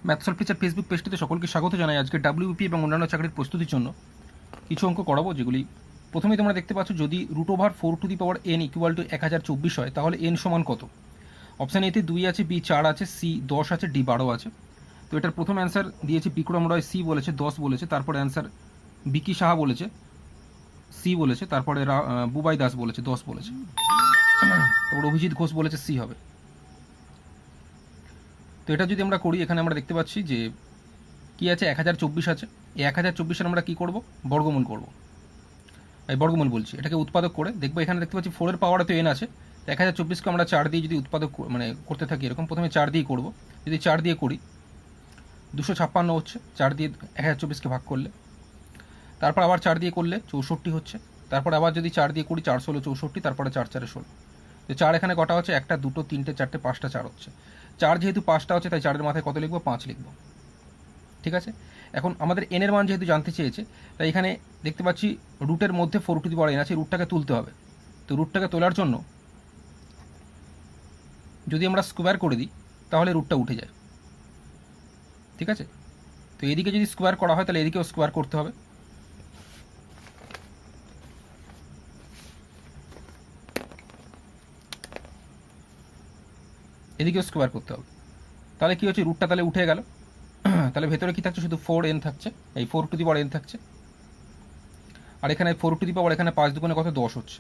ম্যাথসল teacher Facebook পেজটিতে সকলকে স্বাগত জানাই। আজকে ডাব্লিউপি এবং অন্যান্য চাকরির প্রস্তুতির জন্য কিছু অঙ্ক করাবো, যেগুলি প্রথমেই তোমরা দেখতে পাচ্ছ, যদি √4 ইকুয়াল টু 1024 হয় তাহলে n সমান কত। অপশান এতে 2 আছে, বি 4 আছে, সি 10 আছে, ডি 12 আছে। তো এটার প্রথম অ্যান্সার দিয়েছে বিক্রম রয়, সি বলেছে 10 বলেছে। তারপরে অ্যান্সার বিকি সাহা বলেছে সি বলেছে। তারপরে বুবাই দাস বলেছে 10 বলেছে। তারপর অভিজিৎ ঘোষ বলেছে সি হবে। তো এটা যদি আমরা করি, এখানে আমরা দেখতে পাচ্ছি যে কি আছে, 1024 আছে। এই 1024-এর আমরা কি করব, বর্গমূল করব। এই বর্গমূল বলছি, এটাকে উৎপাদক করে দেখবো। এখানে দেখতে পাচ্ছি 4-এর পাওয়ারে তো n আছে, 1024-কে আমরা 4 দিয়ে যদি উৎপাদক মানে করতে থাকি, এরকম প্রথমে 4 দিয়ে করব। যদি 4 দিয়ে করি 256 হচ্ছে, 4 দিয়ে 1024-কে ভাগ করলে। তারপর আবার 4 দিয়ে করলে 64 হচ্ছে। তারপর আবার যদি 4 দিয়ে করি 4 16 64, তারপরে 4 4 16। তো 4 এখানে কটা হচ্ছে, 1টা 2টো 3টে 4টে 5টা 4 হচ্ছে। 4 যেহেতু 5টা হচ্ছে, তাই 4-এর মাথায় কত লিখবো, 5 লিখবো। ঠিক আছে, এখন আমাদের n এর মান যেহেতু জানতে চেয়েছে, তাই এখানে দেখতে পাচ্ছি রুটের মধ্যে 4n আছে, রুটটাকে তুলতে হবে। তো রুটটাকে তোলার জন্য যদি আমরা স্কোয়ার করে দিই তাহলে রুটটা উঠে যায়। ঠিক আছে, তো এদিকে যদি স্কোয়ার করা হয় তাহলে এদিকেও স্কোয়ার করতে হবে। এদিকেও স্কোয়ার করতে হবে। তাহলে কি হচ্ছে, রুটটা তাহলে উঠে গেল। তাহলে ভেতরে কি থাকছে, শুধু 4n থাকছে, এই 4n থাকছে। আর এখানে 4 এখানে 5 দুগুণে কত, 10 হচ্ছে।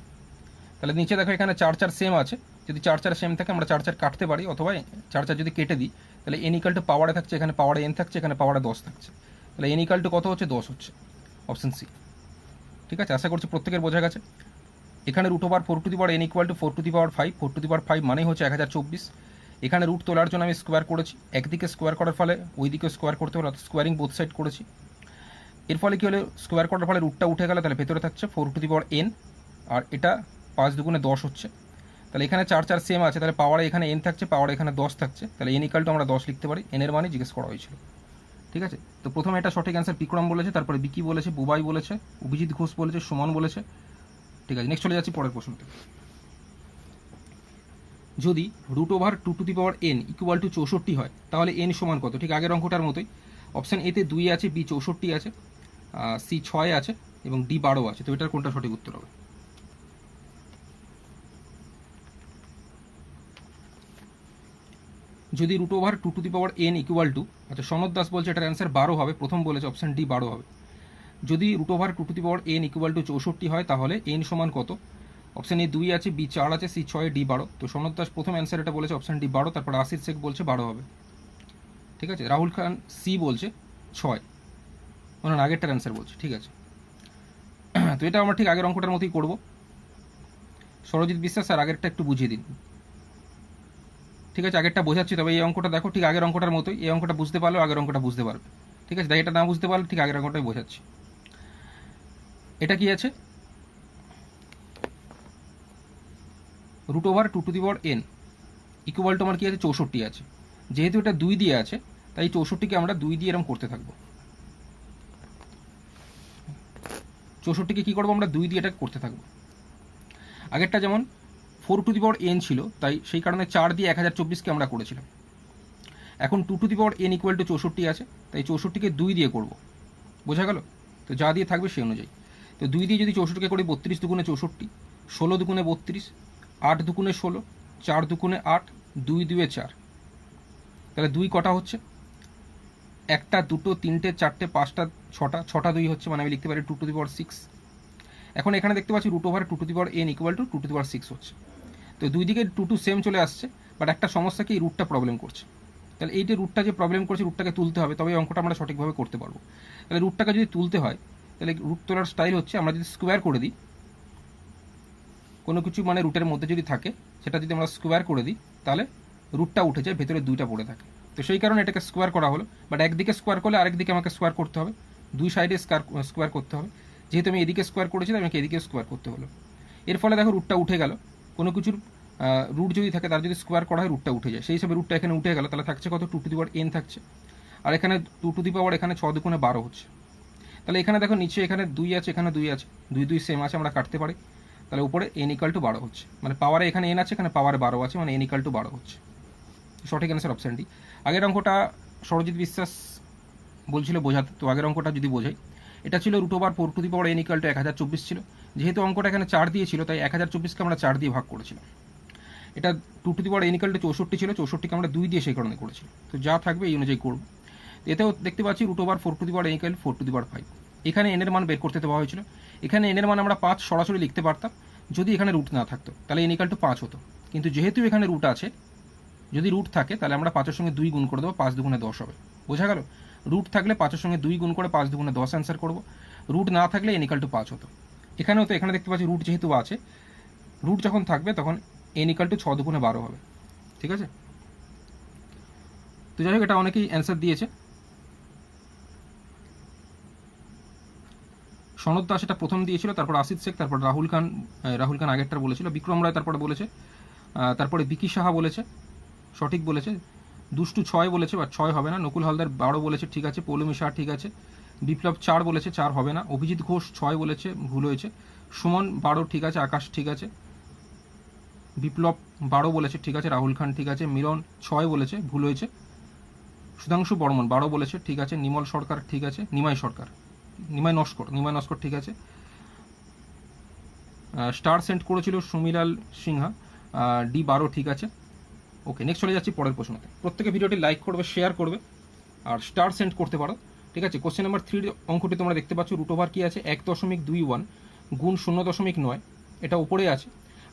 তাহলে নিচে দেখো এখানে 4 4 সেম আছে। যদি 4 4 সেম থাকে আমরা 4 4 কাটতে পারি, অথবা 4 4 যদি কেটে দিই তাহলে n ইকাল টু পাওয়ারে থাকছে, এখানে পাওয়ারে n থাকছে, এখানে পাওয়ারে 10 থাকছে। তাহলে n ইকাল টু কত হচ্ছে, 10 হচ্ছে। Option C. ঠিক আছে, আশা করছি প্রত্যেকের বোঝা গেছে। এখানে √4n ইকুয়াল টু 4⁵, 4⁵ মানেই হচ্ছে 1024। এখানে রুট তোলার জন্য আমি স্কোয়ার করেছি, একদিকে স্কোয়ার করার ফলে ওই দিকে স্কোয়ার করতে হলো, অর্থাৎ স্কোয়ারিং বোথ সাইড করেছি। এর ফলে কি হলো, স্কোয়ার করার ফলে রুটটা উঠে গেল, তাহলে ভেতরে থাকছে 4n, আর এটা 5 দুগুণে 10 হচ্ছে। তাহলে এখানে 4 4 সেম আছে, তাহলে পাওয়ারে এখানে n থাকছে, পাওয়ারে এখানে 10 থাকছে। তাহলে n ইকাল টু আমরা 10 লিখতে পারি, n এর মানে জিজ্ঞেস করা হয়েছিল। ঠিক আছে, তো প্রথমে এটা সঠিক অ্যান্সার বিক্রম বলেছে, তারপরে বিকি বলেছে, বুবাই বলেছে, অভিজিৎ ঘোষ বলেছে, সুমন বলেছে। ঠিক আছে, নেক্সট চলে যাচ্ছি পরের প্রশ্নতে। যদি √2n ইকুয়াল টু 64 হয় তাহলে n সমান কত। ঠিক আগের অঙ্কটার মতোই। অপশান এতে 2 আছে, বি 64 আছে, সি 6 আছে, এবং ডি 12 আছে। তো এটার কোনটা সঠিক উত্তর হবে। যদি √2n ইকুয়াল টু, আচ্ছা সনদ দাস বলছে এটার অ্যান্সার 12 হবে, প্রথম বলেছে অপশান ডি 12 হবে। যদি √2n ইকুয়াল টু 64 হয় তাহলে n সমান কত। অপশান এ 2 আছে, বি 4 আছে, সি 6, ডি 12। তো সনদ দাস প্রথম অ্যান্সার এটা বলেছে অপশান ডি 12, তারপর আসির শেখ বলছে 12 হবে। ঠিক আছে, রাহুল খান সি বলছে 6, ওনার আগেরটার অ্যান্সার বলছে। ঠিক আছে, তো এটা আমরা ঠিক আগের অঙ্কটার মতোই করব। সরজিৎ বিশ্বাস স্যার আগেরটা একটু বুঝিয়ে দিন। ঠিক আছে, আগেরটা বোঝাচ্ছি, তবে এই অঙ্কটা দেখো ঠিক আগের অঙ্কটার মতোই। এই অঙ্কটা বুঝতে পারলেও আগের অঙ্কটা বুঝতে পারবে। ঠিক আছে, তাই এটা না বুঝতে পারলে ঠিক আগের অঙ্কটাই বোঝাচ্ছি। এটা কি আছে, √2n ইকুয়াল টু আমার কি আছে, 64 আছে। যেহেতু এটা 2 দিয়ে আছে, তাই 64কে আমরা 2 দিয়ে এরকম করতে থাকবো। 64কে কি করবো, আমরা 2 দিয়ে এটা করতে থাকবো। আগেরটা যেমন 4n ছিল, তাই সেই কারণে 4 দিয়ে 1024কে আমরা করেছিলাম। এখন 2n ইকুয়াল টু 64 আছে, তাই 64কে 2 দিয়ে করব। বোঝা গেল? তো যা দিয়ে থাকবে সেই অনুযায়ী। তো 2 দিয়ে যদি 64কে করি, 32 দুগুণে 64, 16 দুগুণে 32, 8 দুগুণে 16, 4 দুগুণে 8, 2 2 4। তাহলে 2 কটা হচ্ছে, 1টা 2টো 3টে 4টে 5টা 6টা, 6টা 2 হচ্ছে, মানে আমি লিখতে পারি 2⁶। এখন এখানে দেখতে পাচ্ছি √2n ইকুয়াল টু 2⁶ হচ্ছে। তো দুই দিকে 2 সেম চলে আসছে, বাট একটা সমস্যা কি, রুটটা প্রবলেম করছে। তাহলে এই যে রুটটা যে প্রবলেম করছে, রুটটাকে তুলতে হবে, তবে এই অঙ্কটা আমরা সঠিকভাবে করতে পারবো। তাহলে রুটটাকে যদি তুলতে হয়, তাহলে রুট তোলার স্টাইল হচ্ছে, আমরা যদি স্কোয়ার করে দিই, কোনো কিছু মানে রুটের মধ্যে যদি থাকে, সেটা যদি আমরা স্কোয়ার করে দিই তাহলে রুটটা উঠে যায়, ভেতরে 2টা পড়ে থাকে। তো সেই কারণে এটাকে স্কোয়ার করা হলো, বাট একদিকে স্কোয়ার করলে আরেকদিকে আমাকে স্কোয়ার করতে হবে, দুই সাইডে স্কোয়ার করতে হবে। যেহেতু আমি এদিকে স্কোয়ার করেছিলাম, আমাকে এদিকে স্কোয়ার করতে হলো। এর ফলে দেখো রুটটা উঠে গেল। কোনো কিছুর রুট যদি থাকে, তার যদি স্কোয়ার করা হয়, রুটটা উঠে যায়। সেই হিসাবে রুটটা এখানে উঠে গেল, তাহলে থাকছে কত, 2n থাকছে। আর এখানে 2 এখানে 6 দুগুণে 12 হচ্ছে। তাহলে এখানে দেখো নিচে এখানে 2 আছে, এখানে 2 আছে, 2 2 সেম আছে, আমরা কাটতে পারি। তাহলে উপরে n ইকাল টু 12 হচ্ছে, মানে পাওয়ারে এখানে n আছে, এখানে পাওয়ারে 12 আছে, মানে n ইকাল টু 12 হচ্ছে। সঠিক অ্যান্সার অপশান ডি। আগের অঙ্কটা সরজিৎ বিশ্বাস বলছিল বোঝাতে, তো আগের অঙ্কটা যদি বোঝাই, এটা ছিল √4 n = 1024 ছিল। যেহেতু অঙ্কটা এখানে 4 দিয়েছিল, তাই 1024কে আমরা 4 দিয়ে ভাগ করেছিলাম। এটা 2n = 64 ছিল, 64কে আমরা 2 দিয়ে সেই কারণে করেছিলাম। তো যা থাকবে এই অনুযায়ী করব। এতেও দেখতে পাচ্ছি √4 n = 4/5। এখানে n এর মান বের করতে দেওয়া হয়েছিল। এখানে n এর মান আমরা 5 সরাসরি লিখতে পারতাম যদি এখানে রুট না থাকতো, তাহলে n = 5 হতো। কিন্তু যেহেতু এখানে রুট আছে, যদি রুট থাকে তাহলে আমরা 5 এর সঙ্গে 2 গুণ করে দেবো, 5 × 2 = 10 হবে। বোঝা গেল? রুট থাকলে 5 এর সঙ্গে 2 গুণ করে 5 × 2 = 10 অ্যান্সার করব। রুট না থাকলে n = 5 হতো। এখানেও তো এখানে দেখতে পাচ্ছি রুট যেহেতু আছে, রুট যখন থাকবে তখন n = 6 × 2 = 12 হবে। ঠিক আছে? তো যাই হোক, এটা অনেকেই অ্যান্সার দিয়েছে। সনদ দাস এটা প্রথম দিয়েছিল, তারপর আসিফ শেখ, তারপর রাহুল খান আগেরটার বলেছিল, বিক্রম রায় তারপরে বলেছে, তারপরে বিকি সাহা বলেছে, সঠিক বলেছে, দুষ্টু 6 বলেছে, বা 6 হবে না, নকুল হালদার 12 বলেছে, ঠিক আছে, পৌলমি শাহ ঠিক আছে, বিপ্লব 4 বলেছে, 4 হবে না, অভিজিৎ ঘোষ 6 বলেছে, ভুল হয়েছে, সুমন 12 ঠিক আছে, আকাশ ঠিক আছে, বিপ্লব 12 বলেছে, ঠিক আছে, রাহুল খান ঠিক আছে, মিলন 6 বলেছে, ভুল হয়েছে, সুধাংশু বর্মন 12 বলেছে, ঠিক আছে, নিময় সরকার নিমাই নস্কর ঠিক আছে, স্টার সেন্ড করেছিল সুমিলাল সিনহা, D12 ঠিক আছে। ওকে, নেক্সট চলে যাচ্ছি পরের প্রশ্নতে। প্রত্যেকে ভিডিওটি লাইক করবে, শেয়ার করবে, আর স্টার সেন্ড করতে পারো। ঠিক আছে, কোশ্চেন নাম্বার 3 অঙ্কটি তোমরা দেখতে পাচ্ছ, √, কি আছে 1.21 গুণ 0.9, এটা উপরে আছে,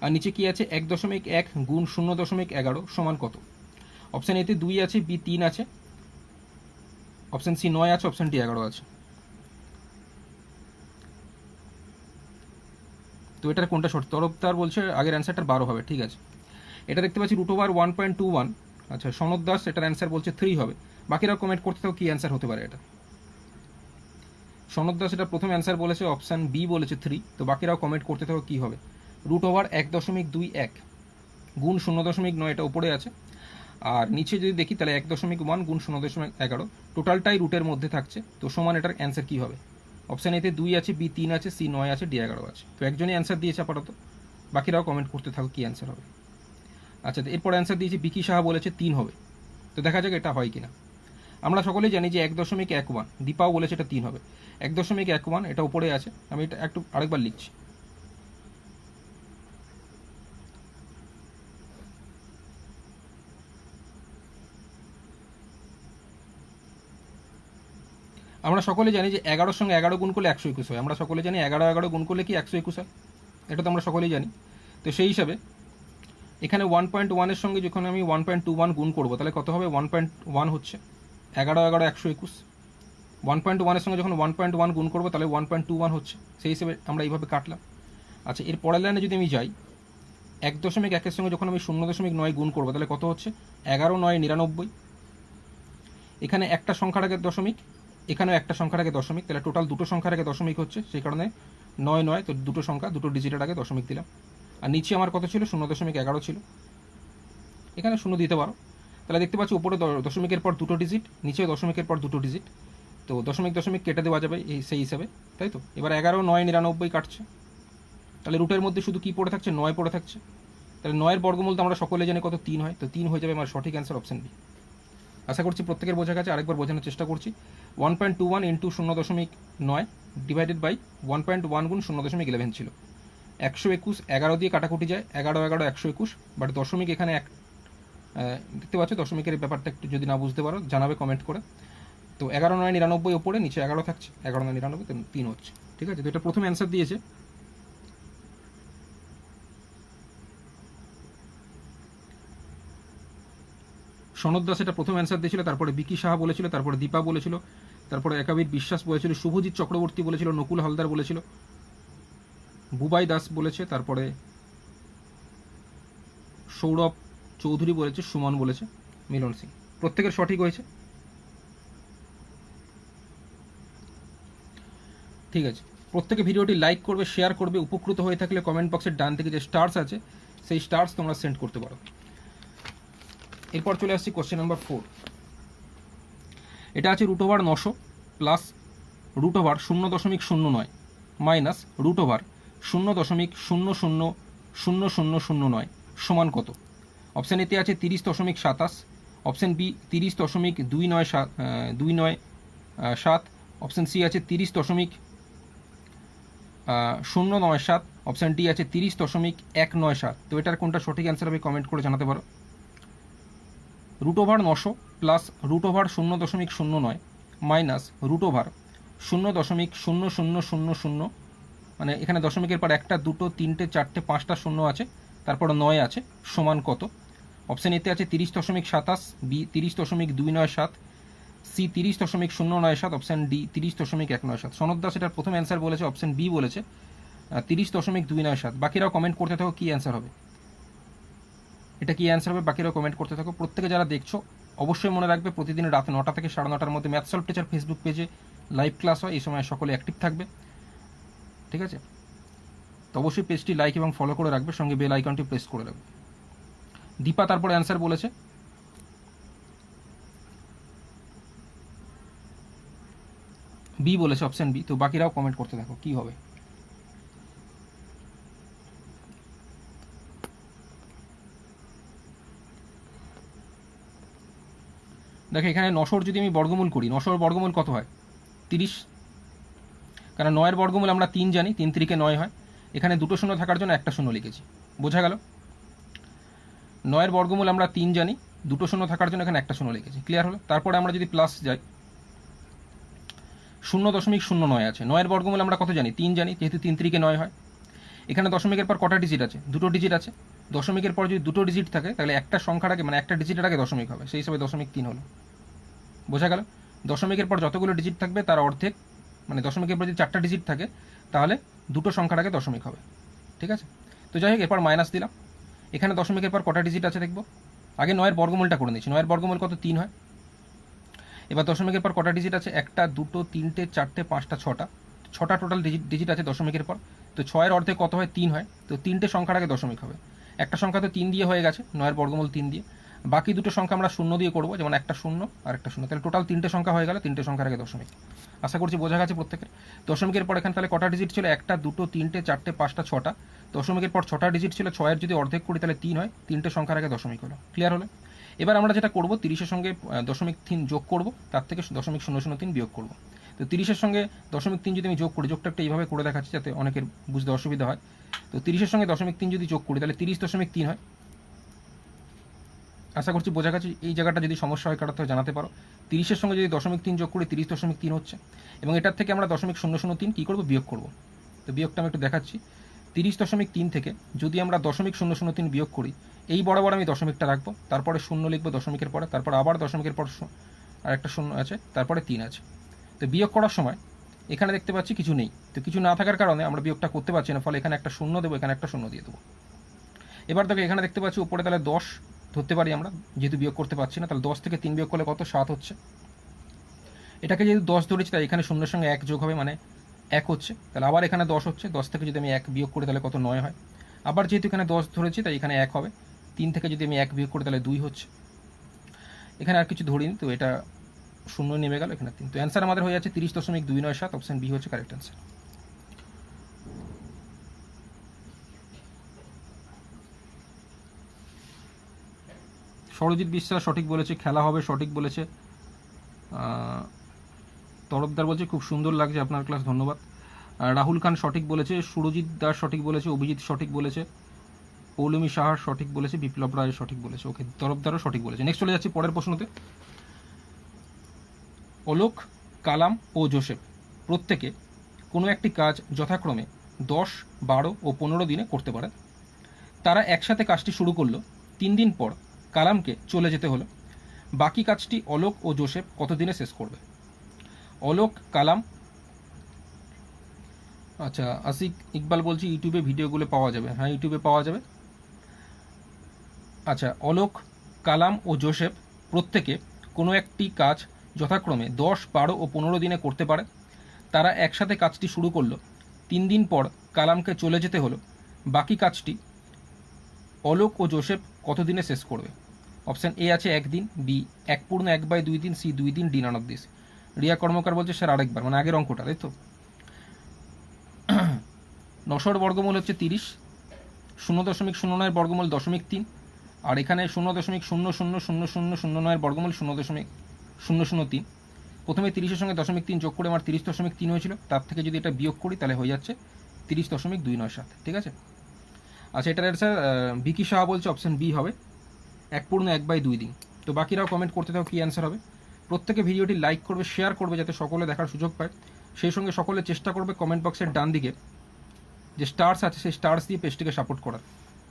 আর নিচে কি আছে 1.1 গুণ 0.11 সমান কত? অপশান এতে 2 আছে, বি 3 আছে, অপশান সি 9 আছে, অপশান ডি 11 আছে। তো এটার কোনটা সঠিক? তরফদার বলছে আগের অ্যান্সারটার 12 হবে। ঠিক আছে, এটা দেখতে পাচ্ছি √1.21। আচ্ছা, সনদ দাস এটার অ্যান্সার বলছে 3 হবে। বাকিরা কমেন্ট করতে থাকো কি অ্যান্সার হতে পারে এটা। সনদ দাস এটা প্রথম অ্যান্সার বলেছে, অপশান বি বলেছে 3। তো বাকিরাও কমেন্ট করতে থাকো কি হবে। √1.21 গুণ 0.9, এটা উপরে আছে, আর নিচে যদি দেখি তাহলে 1.1 গুণ 0.11, টোটালটাই রুটের মধ্যে থাকছে। তো সমান এটার অ্যান্সার কি হবে? অপশান এতে 2 আছে, বি 3 আছে, সি 9 আছে, ডি 11 আছে। তো একজনই অ্যান্সার দিয়েছে আপাতত, বাকিরাও কমেন্ট করতে থাকো কি অ্যান্সার হবে। আচ্ছা, এরপর অ্যান্সার দিয়েছে বিকি সাহা বলেছে 3 হবে। তো দেখা যাক এটা হয় কিনা। আমরা সকলেই জানি যে 1.11, দীপাও বলেছে এটা 3 হবে। 1.11 এটা উপরে আছে, আমি এটা একটু আরেকবার লিখছি। আমরা সকলে জানি যে 11 সঙ্গে 11 গুণ করলে 121 হয়। আমরা সকলে জানি 11 গুণ করলে কি 121 হয়, এটা তো আমরা সকলেই জানি। তো সেই হিসাবে এখানে 1.1 এর সঙ্গে যখন আমি 1.21 গুণ করবো তাহলে কত হবে? 1.1 হচ্ছে 11 121। 1.1 এর সঙ্গে যখন 1.1 গুণ করবো তাহলে 1.21 হচ্ছে, সেই হিসেবে আমরা এইভাবে কাটলাম। আচ্ছা, এর পরের লাইনে যদি আমি যাই, 1.1 এর সঙ্গে যখন আমি 0.9 গুণ করবো তাহলে কত হচ্ছে? 11 9 99। এখানে একটা সংখ্যার আগে দশমিক, এখানেও একটা সংখ্যার আগে দশমিক, তাহলে টোটাল দুটো সংখ্যার আগে দশমিক হচ্ছে, সেই কারণে 9 9। তো দুটো সংখ্যা, দুটো ডিজিটের আগে দশমিক দিলাম। আর নিচে আমার কত ছিল? 0.11 ছিল, এখানে 0 দিতে পারো। তাহলে দেখতে পাচ্ছি উপরে দশমিকের পর দুটো ডিজিট, নিচে দশমিকের পর দুটো ডিজিট, তো দশমিক কেটে দেওয়া যাবে সেই হিসাবে, তাই তো? এবার 11 9 99 কাটছে, তাহলে রুটের মধ্যে শুধু কি পড়ে থাকছে? 9 পড়ে থাকছে। তাহলে 9 এর বর্গমূল তো আমরা সকলে জানি কত? 3 হয়। তো 3 হয়ে যাবে আমার সঠিক অ্যান্সার, অপশন বি। আশা করছি প্রত্যেকের বোঝা গেছে। আরেকবার বোঝানোর চেষ্টা করছি। 1.21 ইন্টু 0.9 ডিভাইডেড বাই 1.1 গুণ 0.11 ছিল। 121 11 দিয়ে কাটাকুটি যায়, 11 11 121, বাট দশমিক এখানে এক, দেখতে পাচ্ছ দশমিকের ব্যাপারটা একটু যদি না বুঝতে পারো জানাবে কমেন্ট করে। তো 11 9 99 ওপরে, নিচে 11 থাকছে, 11 9 99, 3 হচ্ছে। ঠিক আছে, তো এটা প্রথম অ্যান্সার দিয়েছে। সনদ দাস এটা প্রথম অ্যান্সার দিয়েছিল, তারপরে বিকি সাহা বলেছিল, তারপরে দীপা বলেছিল, তারপরে একাবির বিশ্বাস বলেছিল, শুভজিৎ চক্রবর্তী বলেছিল, নকুল হালদার বলেছিল, বুবাই দাস বলেছে, তারপরে সৌরভ চৌধুরী বলেছে, সুমন বলেছে, মিলন সিং। প্রত্যেকের সঠিক হয়েছে। ঠিক আছে, প্রত্যেকে ভিডিওটি লাইক করবে, শেয়ার করবে। উপকৃত হয়ে থাকলে কমেন্ট বক্সের ডান থেকে যে স্টার্স আছে সেই স্টার্স তোমরা সেন্ড করতে পারো। এরপর চলে আসছি কোশ্চেন নাম্বার 4। এটা আছে √900 প্লাস √0.09 মাইনাস √0.000009 সমান কত? অপশান এতে আছে 30.27, অপশন বি 30.297। অপশন সি আছে 30.097। অপশন ডি আছে 30.197। তো এটার কোনটা সঠিক অ্যান্সার হবে কমেন্ট করে জানাতে পারো। √900 প্লাস √0.0009 মাইনাস √0.0000, মানে এখানে দশমিকের পর একটা, দুটো, তিনটে, চারটে, পাঁচটা শূন্য আছে, তারপর 9 আছে, সমান কত? অপশন এতে আছে 30.27, বি 30.297, সি 30.097, অপশন ডি 30.197। সনদ দাস এটার প্রথম অ্যান্সার বলেছে, অপশন বি বলেছে 30.297। বাকিরাও কমেন্ট করতে থাকো কী অ্যান্সার হবে, এটা কী অ্যান্সার হবে, বাকিরাও কমেন্ট করতে থাকো। প্রত্যেকে যারা দেখছো অবশ্যই মনে রাখবে, প্রতিদিন রাত 9টা থেকে 9:30টার মধ্যে ম্যাথ সলভ টিচার ফেসবুক পেজে লাইভ ক্লাস হয়, এই সময় সকলে অ্যাক্টিভ থাকবে, ঠিক আছে? তো অবশ্যই পেজটি লাইক এবং ফলো করে রাখবে, সঙ্গে বেল আইকনটি প্রেস করে রাখবে। দীপা তারপরে অ্যান্সার বলেছে বি বলেছে, অপশন বি। তো বাকিরাও কমেন্ট করতে থাকো কি হবে। দেখো এখানে 900 যদি আমি বর্গমূল করি, 900 বর্গমূল কত হয়? 30। কারণ 9-এর বর্গমূল আমরা 3 জানি, 3 3 9 হয়। এখানে দুটো শূন্য থাকার জন্য একটা শূন্য লিখেছি, বোঝা গেল? 9-এর বর্গমূল আমরা 3 জানি, দুটো শূন্য থাকার জন্য এখানে একটা শূন্য লিখেছি, ক্লিয়ার হলো? তারপরে আমরা যদি প্লাস যাই, 0.09 আছে। 9-এর বর্গমূল আমরা কত জানি? 3 জানি, যেহেতু 3 3 9 হয়। এখানে দশমিকের পর কটা ডিজিট আছে? দুটো ডিজিট আছে। দশমিকের পর যদি দুটো ডিজিট থাকে তাহলে একটা সংখ্যার আগে, মানে একটা ডিজিটের আগে দশমিক হবে, সেই হিসাবে 0.3 হলো, বোঝা গেল? দশমিকের পর যতগুলো ডিজিট থাকবে তার অর্ধেক, মানে দশমিকের পর যদি 4টা ডিজিট থাকে তাহলে দুটো সংখ্যার আগে দশমিক হবে, ঠিক আছে? তো যাই হোক, এরপর মাইনাস দিলাম। এখানে দশমিকের পর কটা ডিজিট আছে দেখব। আগে 9-এর বর্গমূলটা করে নিচ্ছি। 9-এর বর্গমূল কত? 3 হয়। এবার দশমিকের পর কটা ডিজিট আছে? একটা, দুটো, তিনটে, চারটে, পাঁচটা, ছটা টোটাল ডিজিট আছে দশমিকের পর। তো 6-এর অর্ধেক কত হয়? 3 হয়। তো 3টে সংখ্যার আগে দশমিক হবে। একটা সংখ্যা তো 3 দিয়ে হয়ে গেছে, 9-এর বর্গমূল 3 দিয়ে। বাকি দুটো সংখ্যা আমরা শূন্য দিয়ে করবো, যেমন একটা শূন্য আর একটা শূন্য, তাহলে টোটাল 3টে সংখ্যা হয়ে গেল, 3টে সংখ্যার আগে দশমিক। আশা করছি বোঝা গেছে প্রত্যেকের। দশমিকের পর এখানে তাহলে কটা ডিজিট ছিল? একটা, দুটো, তিনটে, চারটে, পাঁচটা, ছটা। দশমিকের পর 6টা ডিজিট ছিল, 6-এর যদি অর্ধেক করি তাহলে 3 হয়, 3টে সংখ্যার আগে দশমিক হলো, ক্লিয়ার হলো? এবার আমরা যেটা করবো, 30-এর সঙ্গে 0.3 যোগ করব, তার থেকে 0.003 বিয়োগ করব। তো 30-এর সঙ্গে 0.3 যদি আমি যোগ করি, যোগটা একটা এইভাবে করে দেখাচ্ছি যাতে অনেকের বুঝতে অসুবিধা হয়। তো 30-এর সঙ্গে 0.3 যদি যোগ করি তাহলে 30.3 হয়। আশা করছি বোঝা গেছে। এই জায়গাটা যদি সমস্যা হয় কাটাতে জানাতে পারো। 30-এর সঙ্গে যদি 0.3 যোগ করি 30.3 হচ্ছে, এবং এটার থেকে আমরা 0.003 কী করবো? বিয়োগ করব। তো বিয়োগটা আমি একটু দেখাচ্ছি। 30.3 থেকে যদি আমরা 0.003 বিয়োগ করি, এই বরাবর আমি দশমিকটা রাখবো, তারপরে শূন্য লিখবো দশমিকের পরে, তারপর আবার দশমিকের পর আর একটা শূন্য আছে, তারপরে 3 আছে। তো বিয়োগ করার সময় এখানে দেখতে পাচ্ছি কিছু নেই, তো কিছু না থাকার কারণে আমরা বিয়োগটা করতে পারছি না, ফলে এখানে একটা শূন্য দেবো, এখানে একটা শূন্য দিয়ে দেবো। এবার দেখো এখানে দেখতে পাচ্ছি উপরে তাহলে 10 ধরতে পারি আমরা, যেহেতু বিয়োগ করতে পারছি না। তাহলে 10 থেকে 3 বিয়োগ করলে কত? 7 হচ্ছে। এটাকে যেহেতু 10 ধরেছি তাই এখানে শূন্যের সঙ্গে 1 যোগ হবে, মানে 1 হচ্ছে। তাহলে আবার এখানে 10 হচ্ছে, 10 থেকে যদি আমি 1 বিয়োগ করি তাহলে কত? 9 হয়। আবার যেহেতু এখানে 10 ধরেছি তাই এখানে 1 হবে। 3 থেকে যদি আমি 1 বিয়োগ করি তাহলে 2 হচ্ছে। এখানে আর কিছু ধরিনি, তো এটা শূন্য নেমে গেল, এখানে 3। তো অ্যান্সার আমাদের হয়ে যাচ্ছে 30.297। অপশন বি হচ্ছে কারেক্ট অ্যান্সার। সরজিৎ বিশ্বাস সঠিক বলেছে, খেলা হবে সঠিক বলেছে। তরফদার বলছে খুব সুন্দর লাগছে আপনার ক্লাস, ধন্যবাদ। রাহুল খান সঠিক বলেছে, সুরজিৎ দাস সঠিক বলেছে, অভিজিৎ সঠিক বলেছে, পৌলমী সাহার সঠিক বলেছে, বিপ্লব রায় সঠিক বলেছে। ওকে, তরফদারও সঠিক বলেছে। নেক্সট চলে যাচ্ছি পরের প্রশ্নতে। অলোক, কালাম ও জোসেফ প্রত্যেকে কোনো একটি কাজ যথাক্রমে 10, 12 ও 15 দিনে করতে পারে। তারা একসাথে কাজটি শুরু করলো, 3 দিন পর কালামকে চলে যেতে হলো। বাকি কাজটি অলোক ও জোসেফ কত দিনে শেষ করবে? অলোক, কালাম, আচ্ছা আশিক ইকবাল বলছি ইউটিউবে ভিডিওগুলো পাওয়া যাবে। হ্যাঁ, ইউটিউবে পাওয়া যাবে। আচ্ছা, অলোক, কালাম ও জোসেফ প্রত্যেকে কোনো একটি কাজ যথাক্রমে 10, 12 ও 15 দিনে করতে পারে। তারা একসাথে কাজটি শুরু করলো, 3 দিন পর কালামকে চলে যেতে হলো। বাকি কাজটি অলোক ও জোসেফ কত দিনে শেষ করবে? অপশান এ আছে 1 দিন, বি 1/2 দিন, সি 2 দিন, D none of this. Riya Karmakar বলছে স্যার আরেকবার, মানে আগের অঙ্কটা, তাই তো? 900-এর বর্গমূল হচ্ছে 30, 0.09-এর বর্গমূল 0.3, আর এখানে 0.000009 বর্গমূল 0.003। প্রথমে 30-এর সঙ্গে 0.3 যোগ করে আমার 30.3 হয়েছিল, তার থেকে যদি এটা বিয়োগ করি তাহলে হয়ে যাচ্ছে 30.297। ঠিক আছে, আচ্ছা এটার অ্যান্সার বিকি সাহা বলছে অপশন বি হবে 1/1/2 দিন। তো বাকিরাও কমেন্ট করতে থাকো কী অ্যান্সার হবে। প্রত্যেকে ভিডিওটি লাইক করবে, শেয়ার করবে যাতে সকলে দেখার সুযোগ পায়। সেই সঙ্গে সকলে চেষ্টা করবে কমেন্ট বক্সের ডান দিকে যে স্টার্স আছে সেই স্টার্স দিয়ে পেজটিকে সাপোর্ট করার।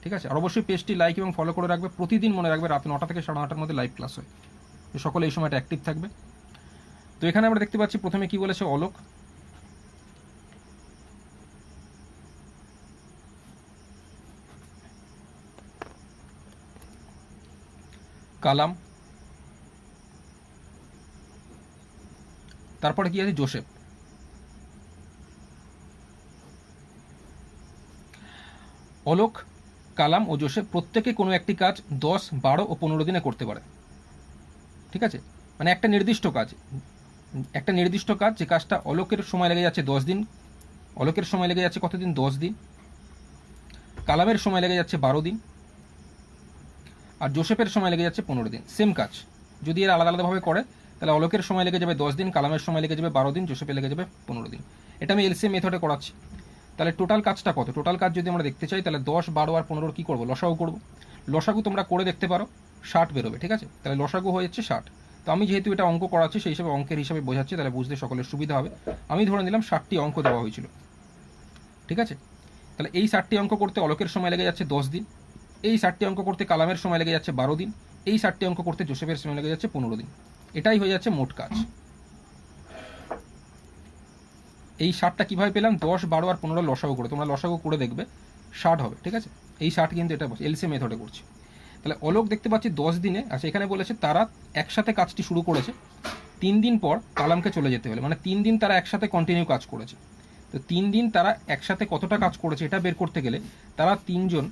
ঠিক আছে, আর অবশ্যই পেজটি লাইক এবং ফলো করে রাখবে। প্রতিদিন মনে রাখবে রাত 9টা থেকে 9:30টার মধ্যে লাইভ ক্লাস হয়, তো সকলে এই সময়টা অ্যাক্টিভ থাকবে। তো এখানে আমরা দেখতে পাচ্ছি প্রথমে কি বলেছে অলোক, কালাম, তারপরে কি আছে জোসেফ। অলোক, কালাম ও জোসেফ প্রত্যেকে কোনো একটি কাজ 10, 12 ও 15 দিনে করতে পারে। ঠিক আছে, মানে একটা নির্দিষ্ট কাজ, যে কাজটা অলোকের সময় লেগে যাচ্ছে 10 দিন, অলোকের সময় লেগে যাচ্ছে কতদিন? 10 দিন। কালামের সময় লেগে যাচ্ছে 12 দিন, আর জোসেফের সময় লেগে যাচ্ছে 15 দিন। সেম কাজ যদি এরা আলাদা আলাদাভাবে করে তাহলে অলোকের সময় লেগে যাবে 10 দিন, কালামের সময় লেগে যাবে 12 দিন, জোসেফের লেগে যাবে 15 দিন। এটা আমি এলসিএম মেথডে করাচ্ছি। তাহলে টোটাল কাজটা কত? টোটাল কাজ যদি আমরা দেখতে চাই তাহলে 10, 12 আর 15 কী করবো? লসাগু করবো। লসাগু তোমরা করে দেখতে পারো, 60 বেরোবে। ঠিক আছে, তাহলে লসাগু হয়ে যাচ্ছে 60। তো আমি যেহেতু এটা অঙ্ক করাচ্ছি সেই হিসাবে অঙ্কের হিসাবে বোঝাচ্ছি, তাহলে বুঝতে সকলের সুবিধা হবে। আমি ধরে নিলাম 60টি অঙ্ক দেওয়া হয়েছিল। ঠিক আছে, তাহলে এই 60টি অঙ্ক করতে অলোকের সময় লেগে যাচ্ছে 10 দিন, এই 60টি অঙ্ক করতে কালামের সময় লেগে যাচ্ছে 12 দিন, এই 60টি অঙ্ক করতে জোসেফের সময় লেগে যাচ্ছে 15 দিন। এটাই হয়ে যাচ্ছে মোট কাজ। এই 60টা কীভাবে পেলাম? 10, 12 আর 15 লসাগু করে, তোমরা লসাগু করে দেখবে 60 হবে। ঠিক আছে, এই 60 কিন্তু এটা এলসিএম মেথডে করছি। তাহলে অলোক দেখতে পাচ্ছি 10 দিনে, আচ্ছা এখানে বলেছে তারা একসাথে কাজটি শুরু করেছে, 3 দিন পর কালামকে চলে যেতে হলে, মানে 3 দিন তারা একসাথে কন্টিনিউ কাজ করেছে। তো 3 দিন তারা একসাথে কতটা কাজ করেছে এটা বের করতে গেলে তারা তিনজন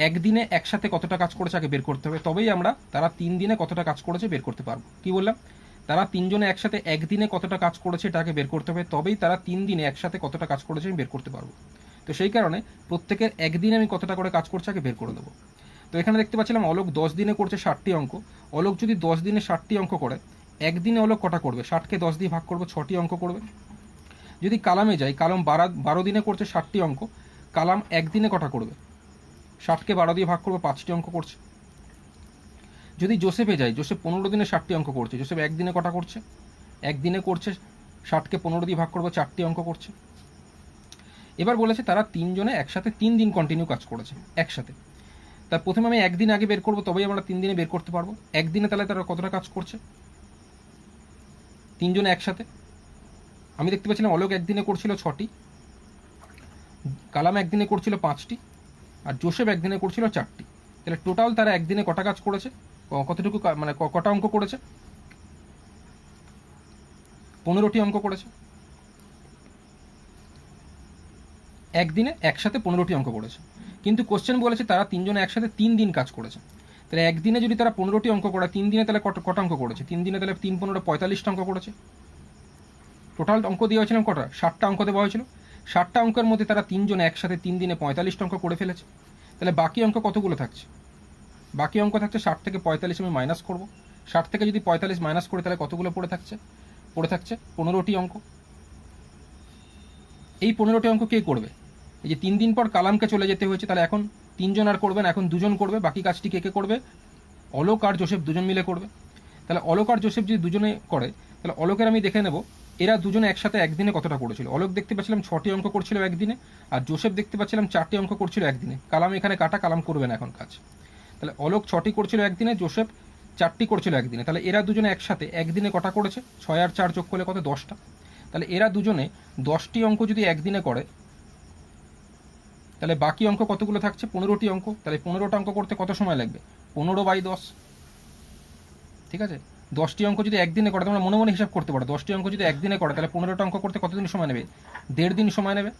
একদিনে একসাথে কতটা কাজ করেছে আগে বের করতে হবে, তবেই আমরা তারা 3 দিনে কতটা কাজ করেছে বের করতে পারবো। কি বললাম? তারা তিনজনে একসাথে একদিনে কতটা কাজ করেছে এটাকে বের করতে হবে, তবেই তারা 3 দিনে একসাথে কতটা কাজ করেছে আমি বের করতে পারবো। তো সেই কারণে প্রত্যেকের একদিনে আমি কতটা করে কাজ করছে আগে বের করে দেবো। তো এখানে দেখতে পাচ্ছিলাম অলোক 10 দিনে করছে 60টি অঙ্ক। অলোক যদি 10 দিনে 60টি অঙ্ক করে, একদিনে অলোক কটা করবে? 60কে 10 দিয়ে ভাগ করবো, 6টি অঙ্ক করবে। যদি কালামে যাই, কালাম 12 দিনে করছে 60টি অঙ্ক, কালাম একদিনে কটা করবে? 60কে 12 দিয়ে ভাগ করবো, 5টি অঙ্ক করছে। যদি জোসেফে যাই, জোসেফ 15 দিনে 60টি অঙ্ক করছে, জোসেফ একদিনে কটা করছে? একদিনে করছে 60কে 15 দিয়ে ভাগ করবো, 4টি অঙ্ক করছে। এবার বলেছে তারা তিনজনে একসাথে 3 দিন কন্টিনিউ কাজ করেছে একসাথে। তার প্রথমে আমি একদিন আগে বের করবো, তবেই আমরা 3 দিনে বের করতে পারবো। একদিনে তাহলে তারা কতটা কাজ করছে তিনজনে একসাথে? আমি দেখতে পাচ্ছিলাম অলোক একদিনে করছিল 6টি, কালাম একদিনে করছিল 5টি, আর জোসেফ একদিনে করছিল 4টি। তাহলে টোটাল তারা একদিনে কটা কাজ করেছে? কতটুকু মানে কটা অঙ্ক করেছে? 15টি অঙ্ক করেছে। একদিনে একসাথে 15টি অঙ্ক করেছে, কিন্তু কোশ্চেন বলেছে তারা তিনজনে একসাথে 3 দিন কাজ করেছে। তাহলে একদিনে যদি তারা 15টি অঙ্ক করে, 3 দিনে তাহলে কটা অঙ্ক করেছে? 3 দিনে তাহলে 3, 15, 45টা অঙ্ক করেছে। টোটাল অঙ্ক দেওয়া হয়েছিল কটা? 60টা অঙ্ক দেওয়া হয়েছিল। 60টা অঙ্কের মধ্যে তারা তিনজনে একসাথে 3 দিনে 45টা অঙ্ক করে ফেলেছে। তাহলে বাকি অঙ্ক কতগুলো থাকছে? বাকি অঙ্ক থাকছে 60 থেকে 45 আমি মাইনাস করব। 60 থেকে যদি 45 মাইনাস করি তাহলে কতগুলো পড়ে থাকছে? 15টি অঙ্ক। এই 15টি অঙ্ক কে করবে? এই যে 3 দিন পর কালামকে চলে যেতে হয়েছে, তাহলে এখন 3 জন আর করবেন, এখন 2 জন করবে। বাকি কাজটি কে কে করবে? অলোক আর জোসেফ 2 জন মিলে করবে। তাহলে অলোক আর জোসেফ যদি 2 জনে করে, তাহলে অলোকের আমি দেখে নেব এরা 2 জনে একসাথে একদিনে কতটা করেছিল। অলোক দেখতে পাচ্ছিলাম 6টি অঙ্ক করছিল একদিনে, আর জোসেফ দেখতে পাচ্ছিলাম 4টি অঙ্ক করছিল একদিনে। কালাম এখানে কাটা, কালাম করবে না এখন কাজ। তাহলে অলোক 6টি করছিল একদিনে, জোসেফ 4টি করছিল একদিনে। তাহলে এরা দুজনে একসাথে একদিনে কটা করেছে? 6 আর 4 যোগ করলে কত? 10টা। তাহলে এরা দুজনে 10টি অঙ্ক যদি একদিনে করে, তাহলে বাকি অঙ্ক কতগুলো থাকছে? 15টি অঙ্ক। তাহলে 15টা অঙ্ক করতে কত সময় লাগবে? 15/10। ঠিক আছে, 10টি অঙ্ক যদি একদিনে করে, তোমরা মনে মনে হিসাব করতে পারো, 10টি অঙ্ক যদি একদিনে করে তাহলে 15টা অঙ্ক করতে কতদিন সময় নেবে? 1.5 দিন সময় নেবে।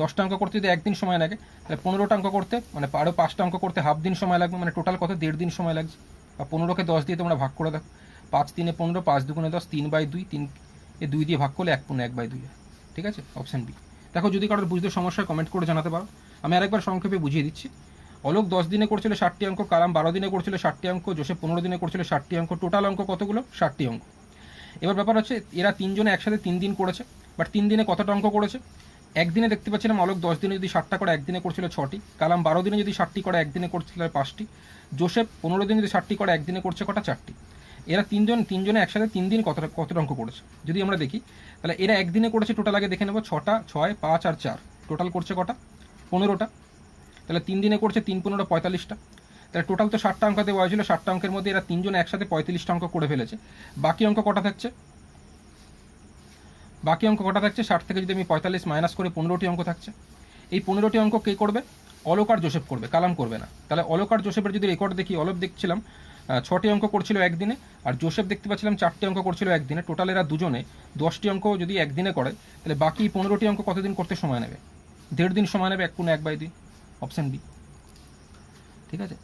10টা অঙ্ক করতে যদি একদিন সময় লাগে, তাহলে 15টা অঙ্ক করতে মানে আরও 5টা অঙ্ক করতে হাফ দিন সময় লাগবে, মানে টোটাল কত? 1.5 দিন সময় লাগছে। বা 15কে 10 দিয়ে তোমরা ভাগ করে দেখো, 5 3 15, 5 2 10, 3/2, 3 2 দিয়ে ভাগ করলে 1/2 হয়। ঠিক আছে, অপশান বি। দেখো যদি কারোর বুঝতে সমস্যা কমেন্ট করে জানাতে পারো। আমি আরেকবার সংক্ষেপে বুঝিয়ে দিচ্ছি। অলোক 10 দিনে করছিল 60টি অঙ্ক, কালাম 12 দিনে করছিল 60টি অঙ্ক, জোসেফ 15 দিনে করছিল 60টি অঙ্ক, টোটাল অঙ্ক কতগুলো? 60টি অঙ্ক। এবার ব্যাপার হচ্ছে এরা তিনজনে একসাথে 3 দিন করেছে, বাট 3 দিনে কতটা অঙ্ক করেছে? একদিনে দেখতে পাচ্ছিলাম অলোক 10 দিনে যদি 60টা করে একদিনে করছিল 6টি, কালাম 12 দিনে যদি 60টি করে একদিনে করছিল 5টি, জোসেফ 15 দিনে যদি 60টি করে একদিনে করছে কটা? 4টি। এরা তিনজনে একসাথে 3 দিন কতটা অঙ্ক করেছে যদি আমরা দেখি, তাহলে এরা একদিনে করেছে টোটাল আগে দেখে নেব, 6টা, 6, 5 আর 4, টোটাল করছে কটা? 15টা। তাহলে 3 দিনে করছে 3 15 45টা। তাহলে টোটাল তো 60টা অঙ্ক দেওয়া হয়েছিল, 60টা অঙ্কের মধ্যে এরা তিনজনে একসাথে 45টা অঙ্ক করে ফেলেছে। বাকি অঙ্ক কটা থাকছে? বাকি অঙ্ক কটা থাকছে? 60 থেকে যদি আমি 45 মাইনাস করে 15টি অঙ্ক থাকছে। এই 15টি অঙ্ক কে করবে? অলোক আর জোসেফ করবে, কালাম করবে না। তাহলে অলোক আর জোসেফের যদি রেকর্ড দেখি, অলোক দেখছিলাম 6টি অঙ্ক করছিল একদিনে, আর জোসেফ দেখতে পাচ্ছিলাম 4টি অঙ্ক করছিল একদিনে। টোটাল এরা দুজনে 10টি অঙ্ক যদি একদিনে করে, তাহলে বাকি 15টি অঙ্ক কতদিন করতে সময় নেবে? 1.5 দিন সময় নেবে, 1/2 অপশন বি। ঠিক আছে,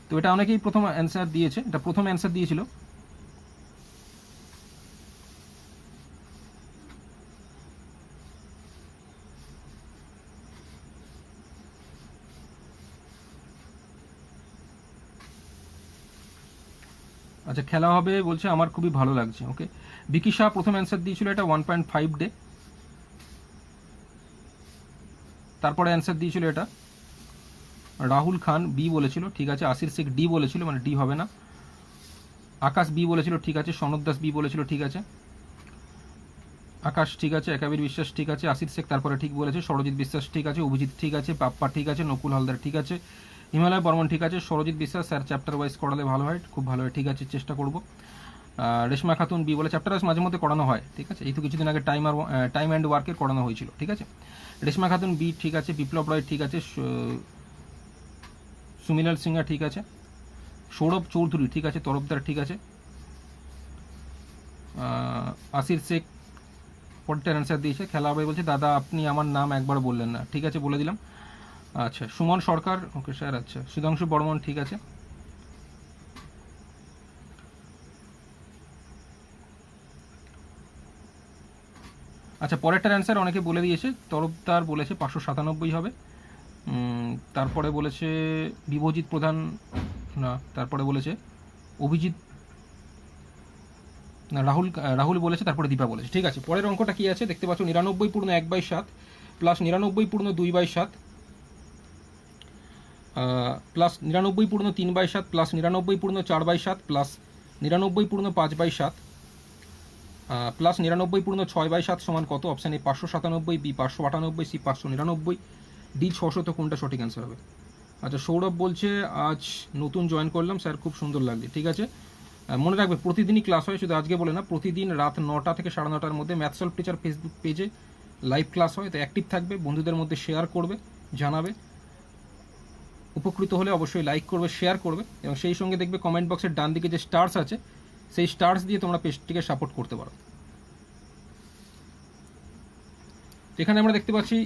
তো এটা অনেকেই প্রথম অ্যান্সার দিয়েছে, এটা প্রথম অ্যান্সার দিয়েছিল। আচ্ছা, খেলা হবে বলছে, আমার খুবই ভালো লাগছে। ওকে, বিকি শাহ প্রথম অ্যান্সার দিয়েছিল, এটা 1.5 ডে। তারপরে অ্যান্সার দিয়েছিল এটা রাহুল খান, বি বলেছিল, ঠিক আছে। আসির শেখ ডি বলেছিল, মানে ডি হবে না। আকাশ বি বলেছিল, ঠিক আছে। সনদ দাস বি বলেছিল, ঠিক আছে। আকাশ ঠিক আছে, একাবির বিশ্বাস ঠিক আছে, আসির শেখ তারপরে ঠিক বলেছে, সরজিৎ বিশ্বাস ঠিক আছে, অভিজিৎ ঠিক আছে, পাপ্পা ঠিক আছে, নকুল হালদার ঠিক আছে, হিমালয় বর্মন ঠিক আছে, সরজিৎ বিশ্বাস স্যার চ্যাপ্টার ওয়াইজ করালে ভালো হয়, খুব ভালো হয়, ঠিক আছে, চেষ্টা করব। রেশমা খাতুন বি বলে, চ্যাপ্টার ওয়াইজ মাঝে মধ্যে করানো হয়, ঠিক আছে, এই তো কিছুদিন আগে টাইম অ্যান্ড ওয়ার্কের করানো হয়েছিল, ঠিক আছে। রেশমা খাতুন বি ঠিক আছে, বিপ্লব রয় ঠিক আছে, সুমিলাল সিংহা ঠিক আছে, সৌরভ চৌধুরী ঠিক আছে, তরফদার ঠিক আছে, আসির শেখ পরেরটার অ্যান্সার দিয়েছে। খেলা হবে বলছে, দাদা আপনি আমার নাম একবার বললেন না, ঠিক আছে বলে দিলাম। আচ্ছা, সুমন সরকার, ওকে স্যার, আচ্ছা, সুধাংশু বর্মন ঠিক আছে। আচ্ছা, পরেরটার অ্যান্সার অনেকে বলে দিয়েছে, তরফদার বলেছে 597 হবে। তারপরে বলেছে বিভজিৎ প্রধান, না, তারপরে বলেছে অভিজিৎ, না, রাহুল বলেছে, তারপরে দীপা বলেছে, ঠিক আছে। পরের অঙ্কটা কি আছে দেখতে পাচ্ছ, 99/1/7 plus 99/2/7 plus 99/3/7 plus 99/4/7 plus 99/5/7 plus 99/6/7 সমান কত? Option A 597, B 598, C 599, D 600। তো কোনটা সঠিক অ্যান্সার হবে? আচ্ছা, সৌরভ বলছে আজ নতুন জয়েন করলাম স্যার, খুব সুন্দর লাগছে, ঠিক আছে। মনে রাখবে প্রতিদিনই ক্লাস হয়, শুধু আজকে বলে না, প্রতিদিন রাত 9টা থেকে 9:30টার মধ্যে ম্যাথ সলভ টিচার ফেসবুক পেজে লাইভ ক্লাস হয়। তো অ্যাক্টিভ থাকবে, বন্ধুদের মধ্যে শেয়ার করবে, জানাবে। উপকৃত হলে অবশ্যই লাইক করবে, শেয়ার করবে, এবং সেই সঙ্গে দেখবে কমেন্ট বক্সের ডান দিকে যে স্টার্স আছে, সেই স্টার্স দিয়ে তোমরা পেজটিকে সাপোর্ট করতে পারো। এখানে আমরা দেখতে পাচ্ছি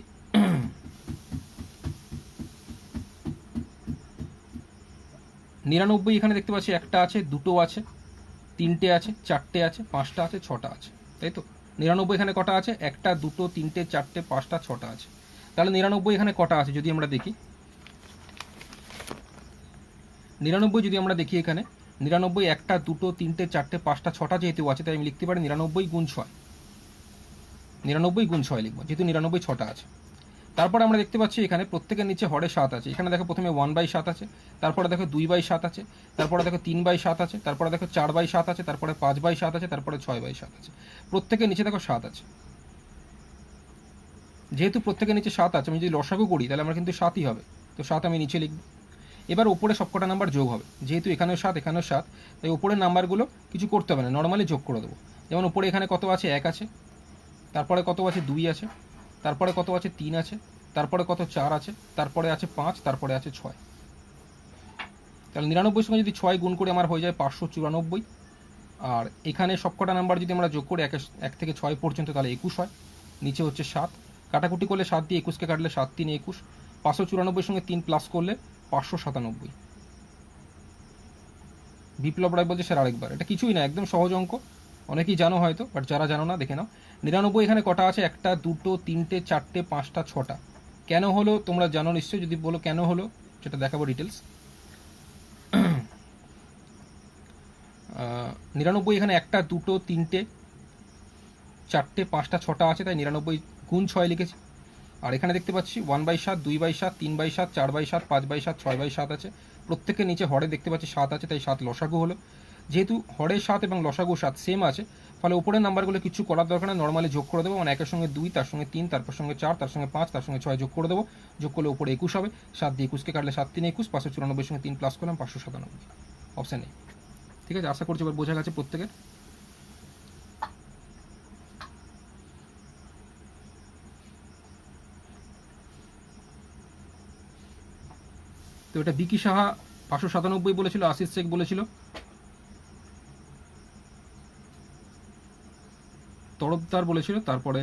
99 এখানে দেখতে পাচ্ছি, একটা আছে, দুটো আছে, তিনটে আছে, চারটে আছে, পাঁচটা আছে, ছটা আছে, তাই তো। 99 এখানে কটা আছে? একটা, দুটো, তিনটে, চারটে, পাঁচটা, ছটা আছে। তাহলে 99 এখানে কটা আছে যদি আমরা দেখি, 99 যদি আমরা দেখি এখানে 99 একটা, দুটো, তিনটে, চারটে, পাঁচটা, ছটা যেহেতু আছে, তাই আমি লিখতে পারি 99 গুণ 6, 99 গুণ 6 লিখবো, যেহেতু 99 ছটা আছে। তারপরে আমরা দেখতে পাচ্ছি এখানে প্রত্যেকের নিচে হরে 7 আছে। এখানে দেখো প্রথমে 1/7 আছে, তারপরে দেখো 2/7 আছে, তারপরে দেখো 3/7 আছে, তারপরে দেখো 4/7 আছে, তারপরে 5/7 আছে, তারপরে 6/7 আছে। প্রত্যেকের নিচে দেখো 7 আছে। যেহেতু প্রত্যেকের নিচে 7 আছে, আমি যদি লসাগু করি তাহলে আমার কিন্তু 7ই হবে, তো 7 আমি নিচে লিখব। এবার ওপরে সবকটা নাম্বার যোগ হবে, যেহেতু এখানেও 7 এখানেও 7, তাই ওপরের নাম্বারগুলো কিছু করতে হবে না, নর্মালি যোগ করে দেবো। যেমন ওপরে এখানে কত আছে? 1 আছে, তারপরে কত আছে? 2 আছে, তারপরে কত আছে? 3 আছে, তারপরে কত? 4 আছে, তারপরে আছে 5, তারপরে আছে 6। তাহলে 99 সঙ্গে যদি 6 গুণ করে আমার হয়ে যায় 594। আর এখানে সবকটা নাম্বার যদি আমরা যোগ করি 1 থেকে 6 পর্যন্ত, তাহলে 21 হয়। নিচে হচ্ছে 7, কাটাকুটি করলে 7 দিয়ে 21কে কাটলে 7 3 21, 594 সঙ্গে 3 প্লাস করলে 597। বিপ্লব রায় বলছে স্যার আরেকবার, এটা কিছুই না, একদম সহজ অঙ্ক, অনেকেই জানো হয়তো, বাট যারা জানো না দেখে নাও। 99 এখানে কটা আছে? একটা, দুটো, তিনটে, চারটে, পাঁচটা, ছটা। কেন হলো তোমরা জানো নিশ্চয়ই, যদি বলো কেন হলো সেটা দেখাবো ডিটেলস। 99 এখানে একটা, দুটো, তিনটে, চারটে, পাঁচটা, ছটা আছে, তাই 99 গুণ 6 লিখেছি। আর এখানে দেখতে পাচ্ছি 1/7, 2/7, 3/7, 4/7, 5/7, 6/7 আছে। প্রত্যেকের নিচে হরে দেখতে পাচ্ছি 7 আছে, তাই 7 লসাগু হলো। যেহেতু হরে 7 এবং লসাগু 7 সেম আছে, ফলে উপরের নাম্বারগুলো কিছু করার দরকার নেই, নর্মালি যোগ করে দেবো। মানে একের সঙ্গে 2, তার সঙ্গে 3, তারপর সঙ্গে 4, তার সঙ্গে 5, তার সঙ্গে 6 যোগ করে দেবো। যোগ করলে উপরে 21 হবে। 7 দিয়ে 21কে কাটলে 7 3 21, 594 সঙ্গে 3 প্লাস করলাম 597। অপশান নেই। ঠিক আছে, আশা করছি এবার বোঝা গেছে প্রত্যেকের। তো এটা বিকি সাহা 597 বলেছিল, আশিস শেখ বলেছিল, তরফদার বলেছিল, তারপরে